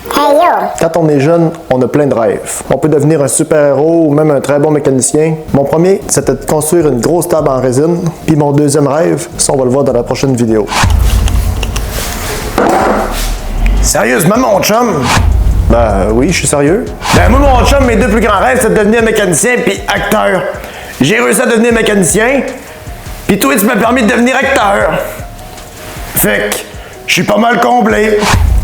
Hey yo! Quand on est jeune, on a plein de rêves. On peut devenir un super-héros ou même un très bon mécanicien. Mon premier, c'était de construire une grosse table en résine. Puis mon deuxième rêve, ça on va le voir dans la prochaine vidéo. Sérieusement, mon chum? Ben oui, je suis sérieux. Ben moi, mon chum, mes deux plus grands rêves, c'est de devenir mécanicien puis acteur. J'ai réussi à devenir mécanicien, puis toi, tu m'as permis de devenir acteur. Fait que, je suis pas mal comblé.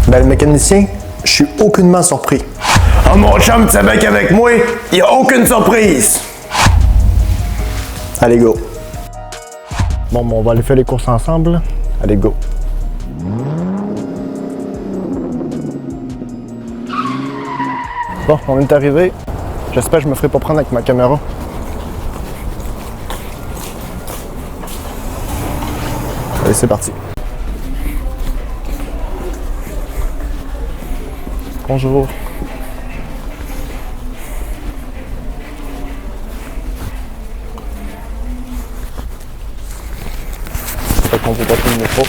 Ben le mécanicien, je suis aucunement surpris. Oh mon chum, tu sais bien qu'avec moi, il n'y a aucune surprise. Allez, go. Bon, on va aller faire les courses ensemble. Allez, go. Bon, on est arrivé. J'espère que je me ferai pas prendre avec ma caméra. Allez, c'est parti. Bonjour. Fait qu'on peut pas prendre le micro.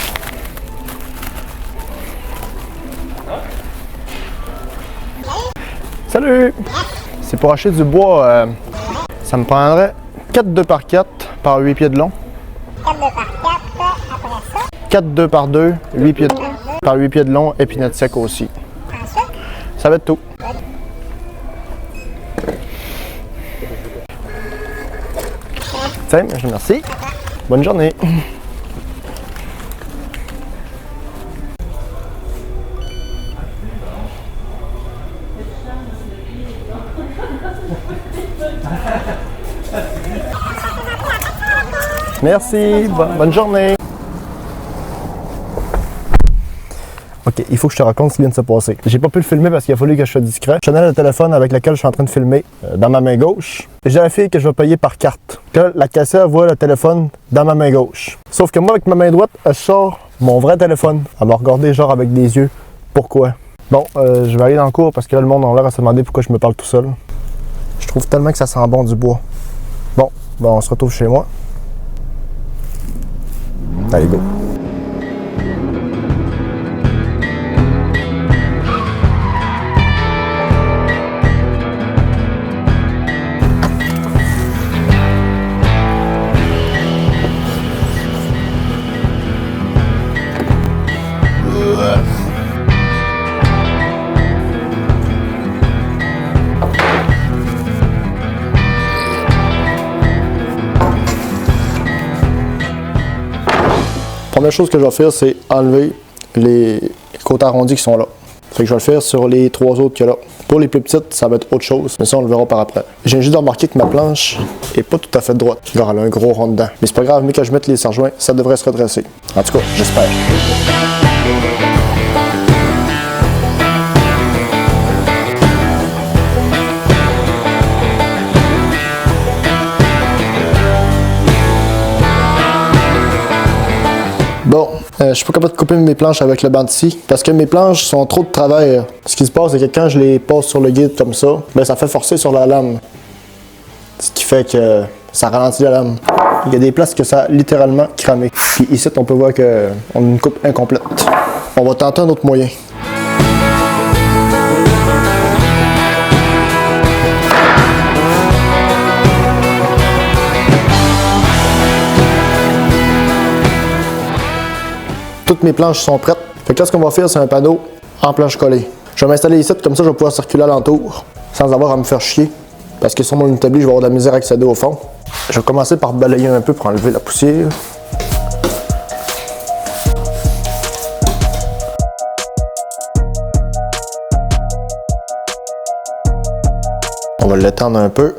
Salut! C'est pour acheter du bois, ça me prendrait 4 2 par 4 par 8 pieds de long. 4 2 par 4, après ça. 4 2 par 2, 8 pieds par 8 pieds de long, épinette sec aussi. Ensuite, Ça va être tout. Tiens, je vous remercie. Bonne journée. Merci, bonne journée. Ok, il faut que je te raconte ce qui vient de se passer. J'ai pas pu le filmer parce qu'il a fallu que je sois discret. Je tenais le téléphone avec lequel je suis en train de filmer dans ma main gauche. Et j'ai la fille que je vais payer par carte. Là, la caissière voit le téléphone dans ma main gauche. Sauf que moi, avec ma main droite, elle sort mon vrai téléphone. Elle m'a regardé genre avec des yeux. Pourquoi? Bon, je vais aller dans le cours parce que là, le monde a l'air à se demander pourquoi je me parle tout seul. Je trouve tellement que ça sent bon du bois. Bon, on se retrouve chez moi. Allez, go. Première chose que je vais faire, c'est enlever les côtés arrondis qui sont là. Fait que je vais le faire sur les trois autres qu'il y a là. Pour les plus petites, ça va être autre chose, mais ça on le verra par après. J'ai juste remarqué que ma planche est pas tout à fait droite. Genre elle a un gros rond dedans. Mais c'est pas grave, mais quand je mette les serre-joints, ça devrait se redresser. En tout cas, j'espère. Bon, je suis pas capable de couper mes planches avec le banc de scie parce que mes planches sont trop de travers. Ce qui se passe, c'est que quand je les passe sur le guide comme ça, ben ça fait forcer sur la lame. Ce qui fait que ça ralentit la lame. Il y a des places que ça a littéralement cramé. Puis ici, on peut voir qu'on a une coupe incomplète. On va tenter un autre moyen. Toutes mes planches sont prêtes. Fait que là, ce qu'on va faire, c'est un panneau en planche collée. Je vais m'installer ici, comme ça, je vais pouvoir circuler alentour sans avoir à me faire chier. Parce que sur mon établi, je vais avoir de la misère à accéder au fond. Je vais commencer par balayer un peu pour enlever la poussière. On va l'étendre un peu.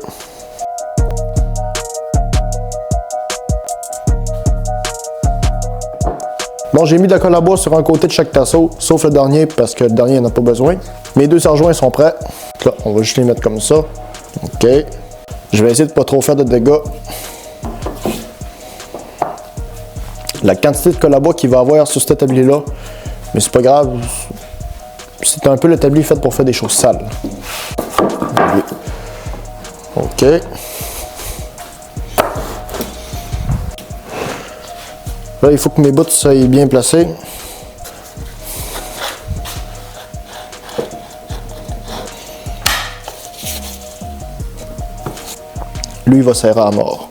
Bon, j'ai mis de la colle à bois sur un côté de chaque tasseau, sauf le dernier parce que le dernier n'en a pas besoin. Mes deux serre-joints sont prêts. Là, on va juste les mettre comme ça. OK. Je vais essayer de ne pas trop faire de dégâts. La quantité de colle à bois qu'il va y avoir sur cet établi-là, mais c'est pas grave. C'est un peu l'établi fait pour faire des choses sales. OK. Là, il faut que mes bouts soient bien placés. Lui, il va serrer à mort.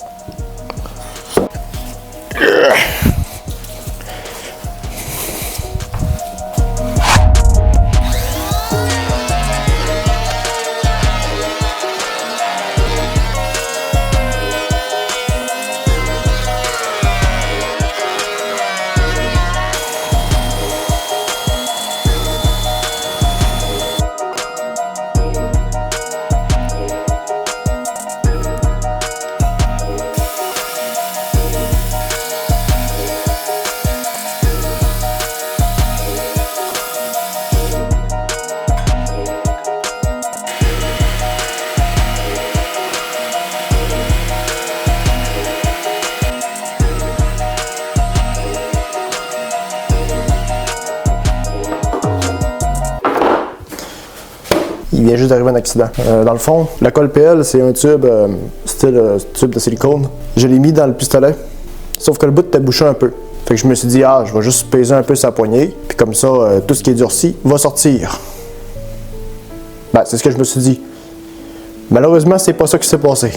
Il vient juste d'arriver un accident. Dans le fond, la colle PL, c'est un tube, style tube de silicone. Je l'ai mis dans le pistolet, sauf que le bout était bouché un peu. Fait que je me suis dit, je vais juste peser un peu sa poignée, puis comme ça, tout ce qui est durci va sortir. Ben, c'est ce que je me suis dit. Malheureusement, c'est pas ça qui s'est passé.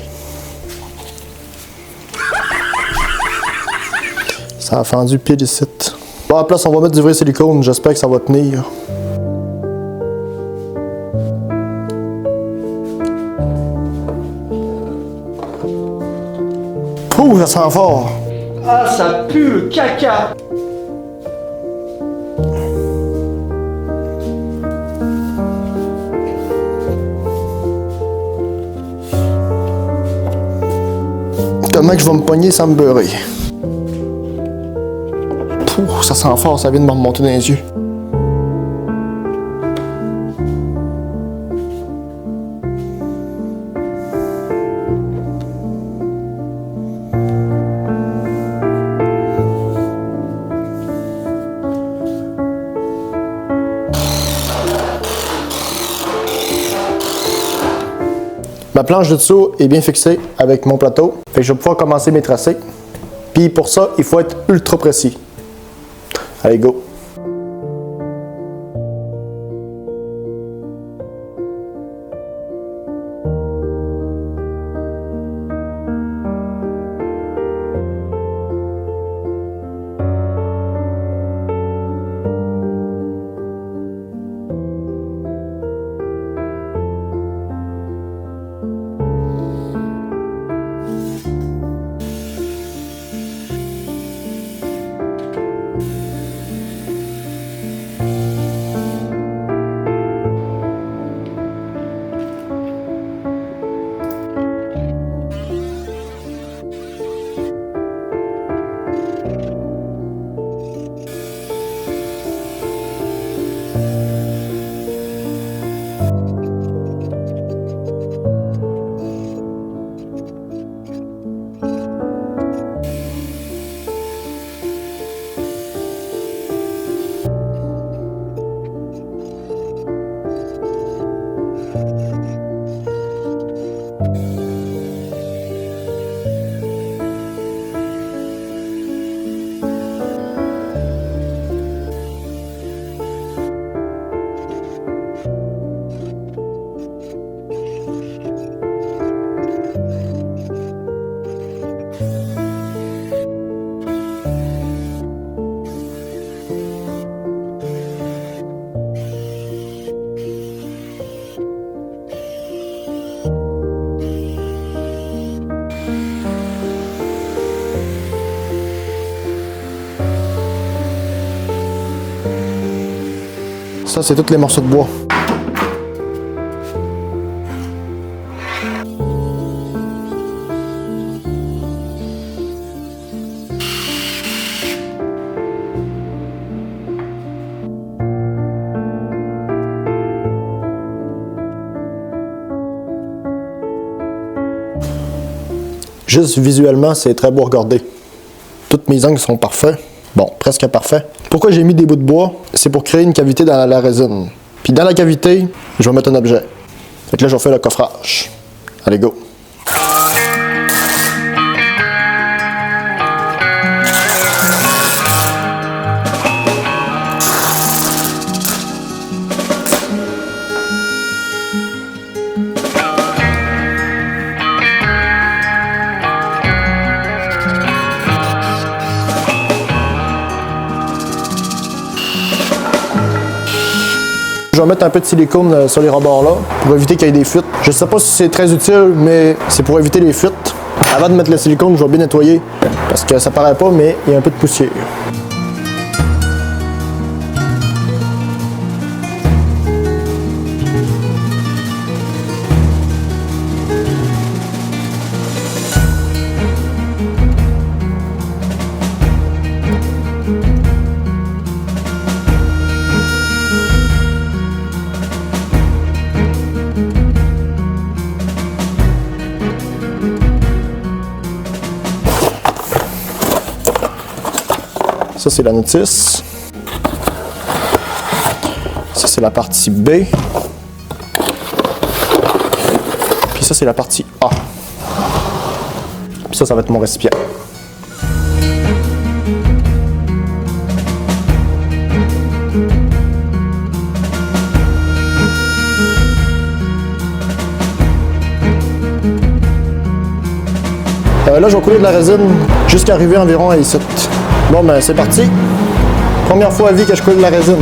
Ça a fendu pile ici. Bon, à la place, on va mettre du vrai silicone, j'espère que ça va tenir. Ouh, ça sent fort! Ah, ça pue le caca! Comment que je vais me pogner sans me beurrer? Pouh, ça sent fort, ça vient de me remonter dans les yeux. Ma planche de dessous est bien fixée avec mon plateau. Fait que je vais pouvoir commencer mes tracés. Puis pour ça, il faut être ultra précis. Allez, go! Ça, c'est tous les morceaux de bois. Juste visuellement, c'est très beau à regarder. Toutes mes angles sont parfaits. Bon, presque parfaits. Pourquoi j'ai mis des bouts de bois? C'est pour créer une cavité dans la résine. Puis dans la cavité, je vais mettre un objet. Fait que là, je vais faire le coffrage. Allez, go! mettre un peu de silicone sur les rebords là pour éviter qu'il y ait des fuites. Je sais pas si c'est très utile, mais c'est pour éviter les fuites. Avant de mettre le silicone, je vais bien nettoyer parce que ça paraît pas, mais il y a un peu de poussière. Ça, c'est la notice. Ça, c'est la partie B. Puis ça, c'est la partie A. Puis ça va être mon récipient. Là, je vais couler de la résine jusqu'à arriver environ à ici. Bon, ben c'est parti. Première fois à vie que je coule de la résine.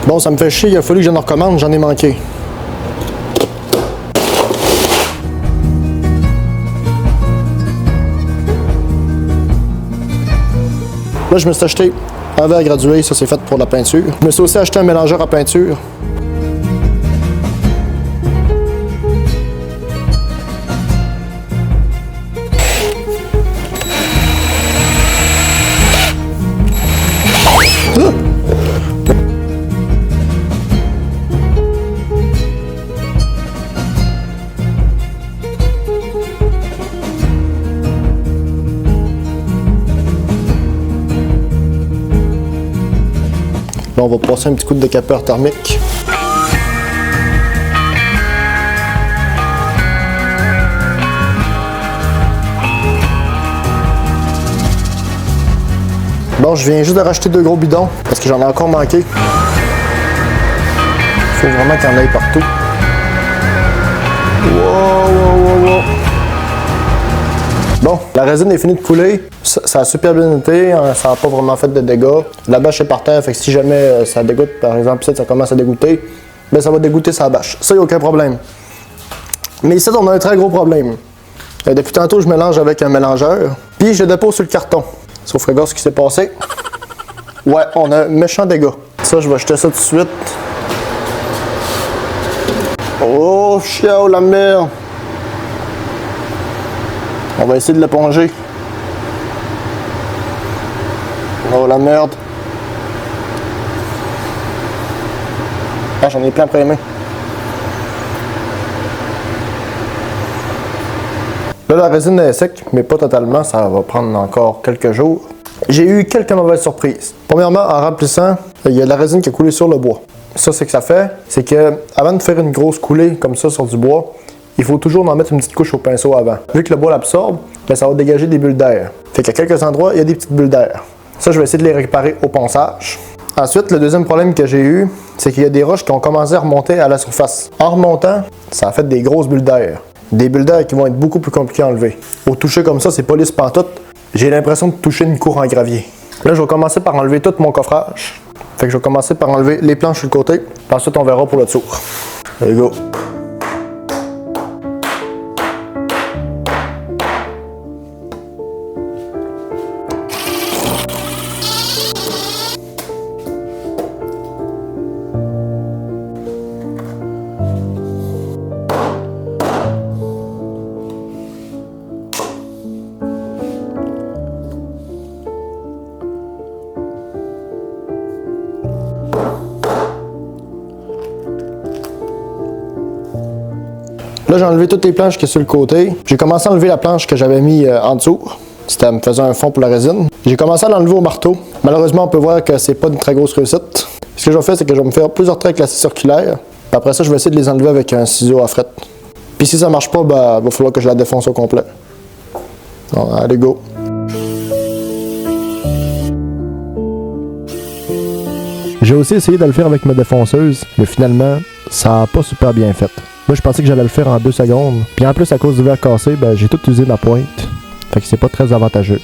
Bon, ça me fait chier, il a fallu que j'en recommande, j'en ai manqué. Là, je me suis acheté un verre gradué, ça c'est fait pour la peinture. Je me suis aussi acheté un mélangeur à peinture. Là, on va passer un petit coup de décapeur thermique. Bon, je viens juste de racheter 2 gros bidons parce que j'en ai encore manqué. Il faut vraiment qu'il y en aille partout. Wow. Bon, la résine est finie de couler. Ça a super bien été, ça n'a pas vraiment fait de dégâts. La bâche est par terre, fait que si jamais ça dégoûte, par exemple, ici, ça commence à dégoûter, ben ça va dégoûter sa bâche. Ça, il n'y a aucun problème. Mais ici, on a un très gros problème. Depuis tantôt, je mélange avec un mélangeur, puis je dépose sur le carton. Sauf regarde ce qui s'est passé. Ouais, on a un méchant dégât. Ça, je vais jeter ça tout de suite. Oh, chiao, la merde! On va essayer de l'éponger. Oh la merde. Ah, j'en ai plein après les mains. Là, la résine est sec, mais pas totalement. Ça va prendre encore quelques jours. J'ai eu quelques mauvaises surprises. Premièrement, en remplissant, il y a de la résine qui a coulé sur le bois. Ça, c'est que ça fait, c'est que avant de faire une grosse coulée comme ça sur du bois, il faut toujours en mettre une petite couche au pinceau avant. Vu que le bois l'absorbe, ben, ça va dégager des bulles d'air. Fait qu'à quelques endroits, il y a des petites bulles d'air. Ça, je vais essayer de les réparer au ponçage. Ensuite, le deuxième problème que j'ai eu, c'est qu'il y a des roches qui ont commencé à remonter à la surface. En remontant, ça a fait des grosses bulles d'air. Des bulles d'air qui vont être beaucoup plus compliquées à enlever. Au toucher comme ça, c'est pas lisse pantoute. J'ai l'impression de toucher une cour en gravier. Là, je vais commencer par enlever tout mon coffrage. Fait que je vais commencer par enlever les planches sur le côté. Ensuite, on verra pour le tour. Allez, go! Là, j'ai enlevé toutes les planches qui sont sur le côté. J'ai commencé à enlever la planche que j'avais mis en dessous. C'était me faisait un fond pour la résine. J'ai commencé à l'enlever au marteau. Malheureusement, on peut voir que c'est pas une très grosse réussite. Ce que je vais faire, c'est que je vais me faire plusieurs traits avec la scie circulaire. Puis après ça, je vais essayer de les enlever avec un ciseau à fret. Puis si ça marche pas, ben, il va falloir que je la défonce au complet. Bon, allez, go! J'ai aussi essayé de le faire avec ma défonceuse, mais finalement, ça n'a pas super bien fait. Moi, je pensais que j'allais le faire en 2 secondes. Puis en plus, à cause du verre cassé, ben, j'ai tout usé ma pointe. Fait que c'est pas très avantageux.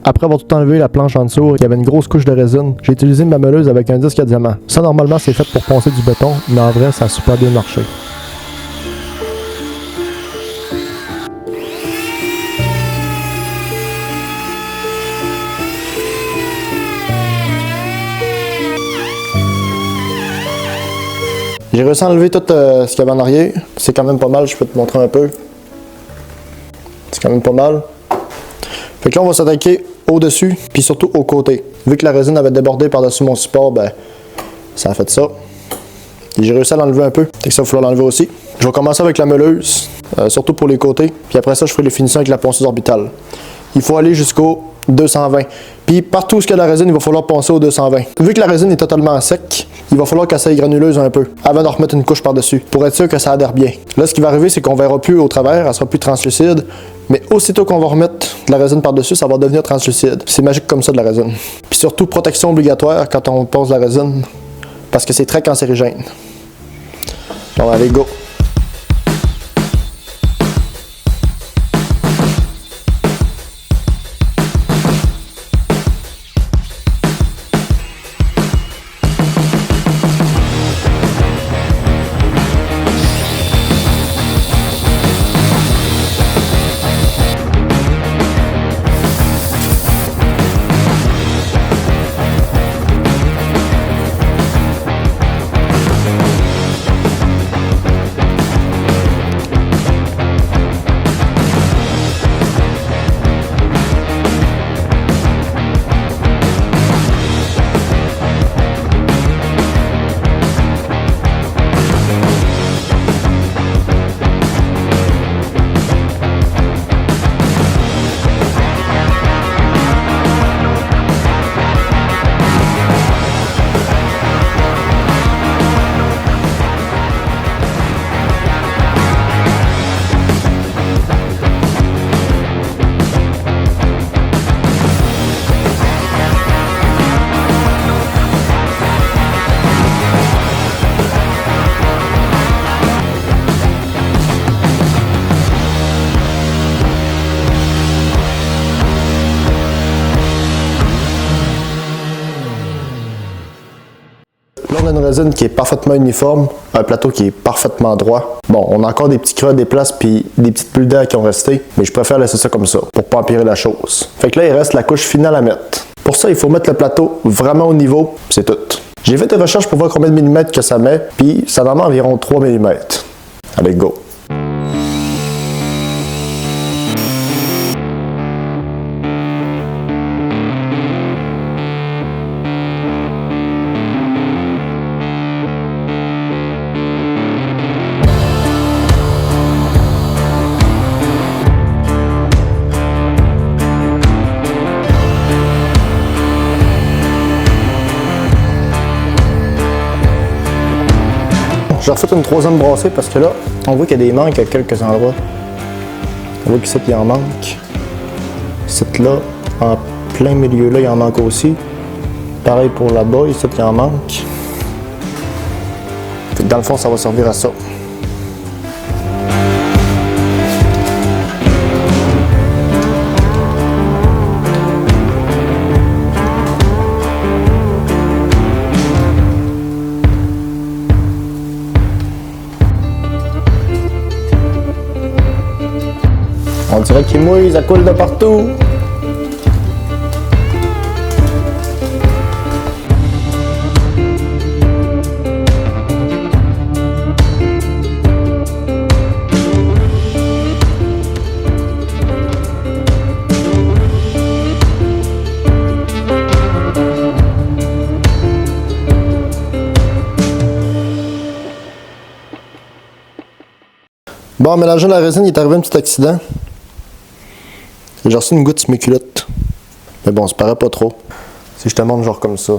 Après avoir tout enlevé la planche en dessous, il y avait une grosse couche de résine. J'ai utilisé ma meuleuse avec un disque à diamant. Ça, normalement, c'est fait pour poncer du béton, mais en vrai, ça a super bien marché. J'ai réussi à enlever tout ce qu'il y avait en arrière. C'est quand même pas mal, je peux te montrer un peu. C'est quand même pas mal. Fait que là, on va s'attaquer au-dessus, puis surtout au côté. Vu que la résine avait débordé par-dessus mon support, ben, ça a fait ça. Et j'ai réussi à l'enlever un peu. Fait que ça, il va falloir l'enlever aussi. Je vais commencer avec la meuleuse, surtout pour les côtés. Puis après ça, je ferai les finitions avec la ponceuse orbitale. Il faut aller jusqu'au 220. Puis partout où il y a de la résine, il va falloir poncer au 220. Vu que la résine est totalement sec, il va falloir qu'elle soit granuleuse un peu, avant de remettre une couche par-dessus, pour être sûr que ça adhère bien. Là, ce qui va arriver, c'est qu'on verra plus au travers, elle sera plus translucide. Mais aussitôt qu'on va remettre de la résine par-dessus, ça va devenir translucide. C'est magique comme ça de la résine. Puis surtout, protection obligatoire quand on pose la résine, parce que c'est très cancérigène. Bon, allez, go! Là, on a une résine qui est parfaitement uniforme, un plateau qui est parfaitement droit. Bon, on a encore des petits creux, des places, puis des petites bulles d'air qui ont resté, mais je préfère laisser ça comme ça, pour pas empirer la chose. Fait que là, il reste la couche finale à mettre. Pour ça, il faut mettre le plateau vraiment au niveau, c'est tout. J'ai fait des recherches pour voir combien de millimètres que ça met, puis ça en met environ 3 mm. Allez, go! J'ai refait une troisième brassée parce que là, on voit qu'il y a des manques à quelques endroits. On voit qu'ici, il en manque. Ici, là, en plein milieu, là, il en manque aussi. Pareil pour là-bas, ici, il en manque. Fait que dans le fond, ça va servir à ça. On dirait qu'il mouille, ça coule de partout. Bon, en mélangeant la résine, il est arrivé un petit accident. J'ai reçu une goutte sur mes culottes. Mais bon, ça paraît pas trop. Si je te montre genre comme ça.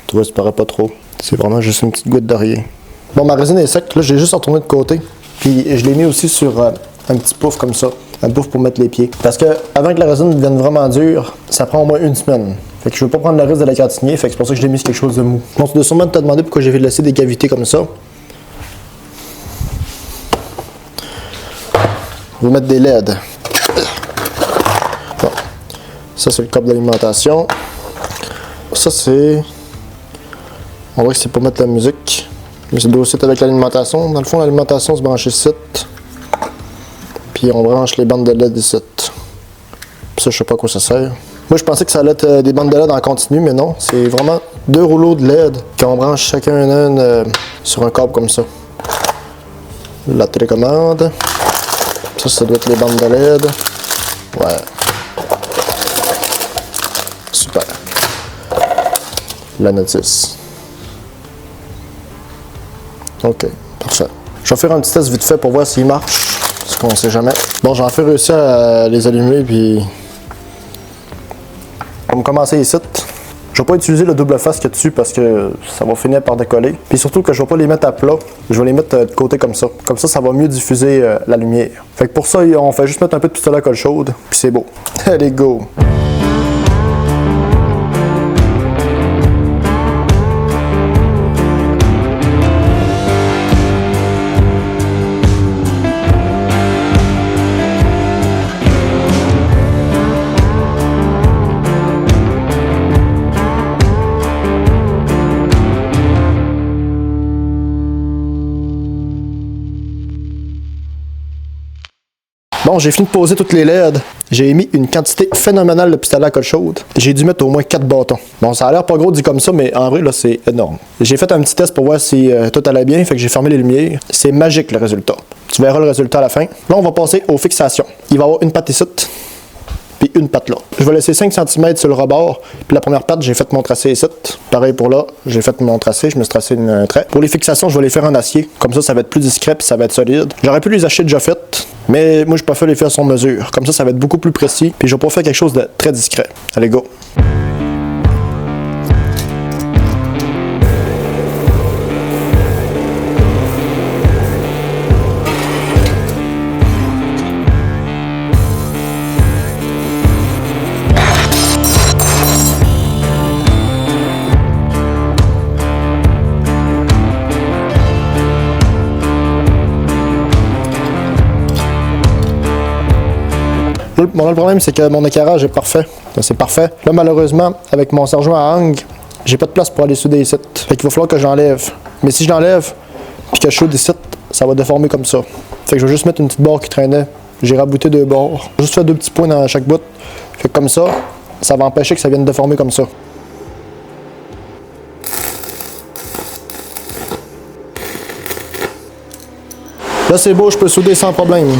Tu vois, ça paraît pas trop. C'est vraiment juste une petite goutte de rien. Bon, ma résine est sec. Là, j'ai juste retourné de côté. Puis je l'ai mis aussi sur un petit pouf comme ça. Un pouf pour mettre les pieds. Parce que avant que la résine devienne vraiment dure, ça prend au moins une semaine. Fait que je veux pas prendre le risque de la gratiner. Fait que c'est pour ça que je l'ai mis sur quelque chose de mou. Bon, tu dois sûrement te demander pourquoi j'ai laissé des cavités comme ça. On va mettre des LED. Bon. Ça, c'est le câble d'alimentation. Ça, c'est... On dirait que c'est pour mettre la musique. Mais ça doit aussi être avec l'alimentation. Dans le fond, l'alimentation se branche ici. Puis on branche les bandes de LED ici. Ça, je sais pas à quoi ça sert. Moi, je pensais que ça allait être des bandes de LED en continu, mais non. C'est vraiment 2 rouleaux de LED qu'on branche chacun un sur un câble comme ça. La télécommande. Ça doit être les bandes de LED. Ouais. Super. La notice. Ok, parfait. Je vais faire un petit test vite fait pour voir s'il marche. Parce qu'on sait jamais. Bon, j'ai enfin réussi à les allumer, puis... On va commencer ici. Je vais pas utiliser le double face qu'il y a dessus parce que ça va finir par décoller. Puis surtout que je vais pas les mettre à plat. Je vais les mettre de côté comme ça. Comme ça, ça va mieux diffuser la lumière. Fait que pour ça, on fait juste mettre un peu de pistolet à colle chaude. Puis c'est beau. Allez, go! Bon, j'ai fini de poser toutes les LED. J'ai émis une quantité phénoménale de pistolet à colle chaude. J'ai dû mettre au moins 4 bâtons. Bon, ça a l'air pas gros dit comme ça, mais en vrai, là, c'est énorme. J'ai fait un petit test pour voir si tout allait bien, fait que j'ai fermé les lumières. C'est magique, le résultat. Tu verras le résultat à la fin. Là, on va passer aux fixations. Il va y avoir une patte ici, puis une patte là. Je vais laisser 5 cm sur le rebord, puis la première patte, j'ai fait mon tracé ici. Pareil pour là, j'ai fait mon tracé, je me suis tracé un trait. Pour les fixations, je vais les faire en acier. Comme ça va être plus discret, puis ça va être solide. J'aurais pu les acheter déjà faites, mais moi, je préfère les faire sur mesure. Comme ça va être beaucoup plus précis, puis je vais pas faire quelque chose de très discret. Allez, go! Bon, là, le problème, c'est que mon éclairage est parfait. C'est parfait. Là, malheureusement, avec mon sergent à angle, j'ai pas de place pour aller souder ici. Fait qu'il va falloir que j'enlève. Mais si je l'enlève, puis que je soude ici, ça va déformer comme ça. Fait que je vais juste mettre une petite barre qui traînait. J'ai rabouté 2 bords. Juste fait 2 petits points dans chaque bout. Fait que comme ça va empêcher que ça vienne déformer comme ça. Là, c'est beau, je peux souder sans problème.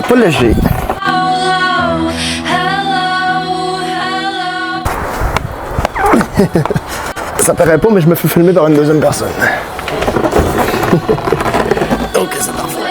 Pas léger. Ça paraît pas, mais je me fais filmer par une deuxième personne. Ok, c'est parfait.